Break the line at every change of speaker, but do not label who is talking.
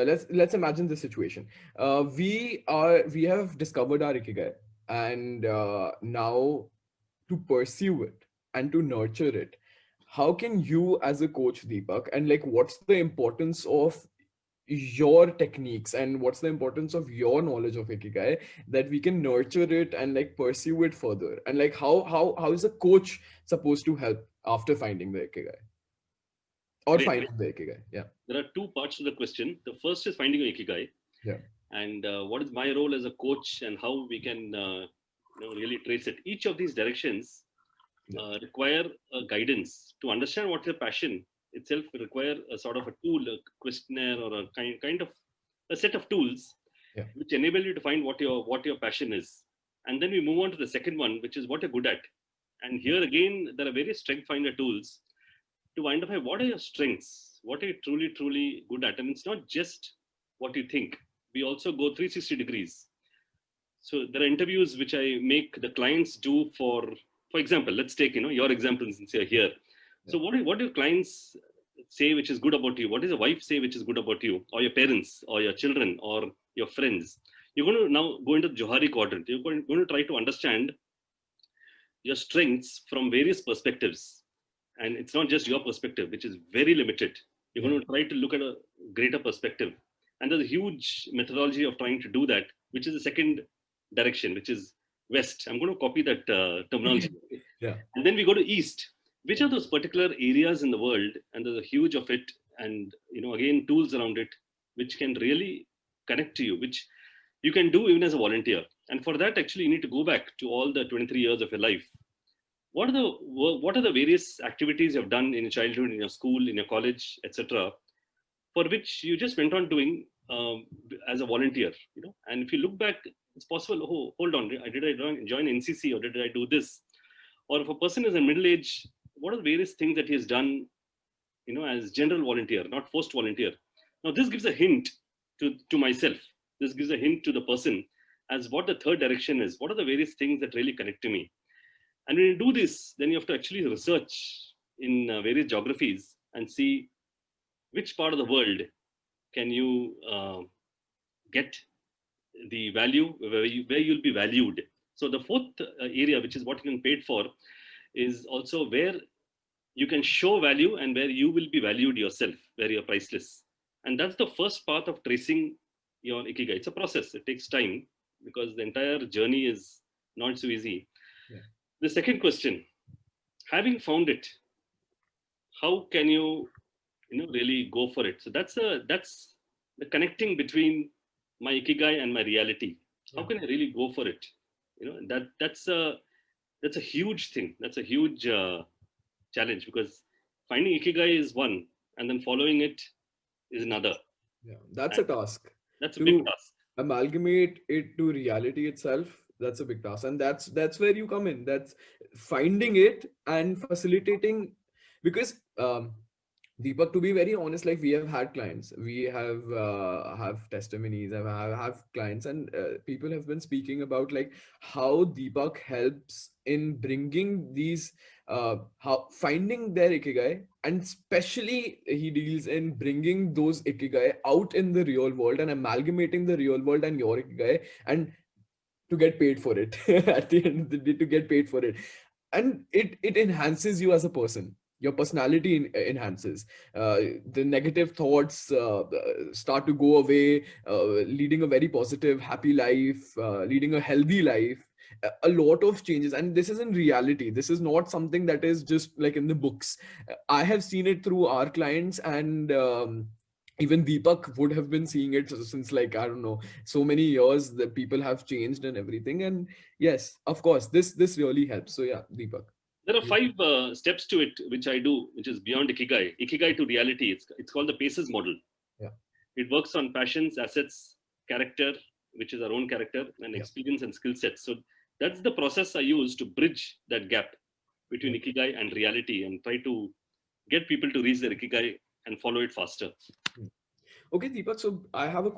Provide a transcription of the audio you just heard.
let's imagine this situation. We have discovered our ikigai, and now to pursue it and to nurture it, how can you as a coach, Deepak, and like what's the importance of your techniques and what's the importance of your knowledge of ikigai, that we can nurture it and like pursue it further, and like how is a coach supposed to help after finding the ikigai or
Great.
finding the ikigai? Yeah.
There are two parts to the question. The first is finding a ikigai,
Yeah.
and what is my role as a coach, and how we can really trace it. Each of these directions
Yeah.
require a guidance to understand what's your passion itself. Require a sort of a tool, a questionnaire, or a kind of a set of tools
Yeah.
which enable you to find what your passion is. And then we move on to the second one, which is what you're good at. And here again, there are various strength finder tools to identify what are your strengths, what are you truly good at. And it's not just what you think. We also go 360 degrees. So there are interviews which I make the clients do for example, let's take your example since you're here.
Yeah.
So what do clients say which is good about you? What does your wife say which is good about you, or your parents, or your children, or your friends? You're going to now go into the Johari quadrant. You're going to try to understand your strengths from various perspectives, and it's not just your perspective, which is very limited. You're
Yeah.
going to try to look at a greater perspective, and there's a huge methodology of trying to do that, which is the second direction, which is west. I'm going to copy that terminology.
Yeah.
And then we go to east. Which are those particular areas in the world, and there's a huge of it, and again, tools around it which can really connect to you, which you can do even as a volunteer. And for that, actually, you need to go back to all the 23 years of your life. What are the various activities you've done in your childhood, in your school, in your college, etc., for which you just went on doing as a volunteer? And if you look back, it's possible. Oh, hold on, did I join NCC, or did I do this? Or if a person is in middle age, what are the various things that he has done, as general volunteer, not forced volunteer? Now, this gives a hint to myself. This gives a hint to the person as what the third direction is. What are the various things that really connect to me? And when you do this, then you have to actually research in various geographies and see which part of the world can you get the value, where you'll be valued. So the fourth area, which is what you can paid for, is also where you can show value and where you will be valued yourself, where you're priceless. And that's the first part of tracing your ikigai. It's a process. It takes time because the entire journey is not so easy.
Yeah.
The second question, having found it, how can you really go for it? So that's the connecting between my ikigai and my reality. How
Yeah.
can I really go for it? That's a huge thing. That's a huge challenge, because finding ikigai is one, and then following it is another.
Yeah. That's
And
a task.
that's a big
To
task.
amalgamate it to reality itself, that's a big task, and that's where you come in. That's finding it and facilitating, because Deepak, to be very honest, like we have had clients, we have testimonies, have clients, and people have been speaking about like how Deepak helps in bringing these how finding their ikigai, and especially he deals in bringing those ikigai out in the real world and amalgamating the real world and your ikigai, and to get paid for it at the end of the day, to get paid for it, and it enhances you as a person. Your personality enhances. The negative thoughts start to go away, leading a very positive happy life, leading a healthy life. A lot of changes, and this is in reality. This is not something that is just like in the books. I have seen it through our clients, and even Deepak would have been seeing it since, like, I don't know, so many years that people have changed and everything. And yes, of course, this really helps. So yeah, Deepak.
There are
You-
5 steps to it, which I do, which is beyond ikigai. Ikigai to reality. It's called the PACES model.
Yeah,
It works on passions, assets, character, which is our own character, and
yeah,
experience and skill sets. So that's the process I use to bridge that gap
yeah.
between ikigai and reality, and try to get people to reach their ikigai and follow it faster.
Hmm. Okay, Deepak. So I have a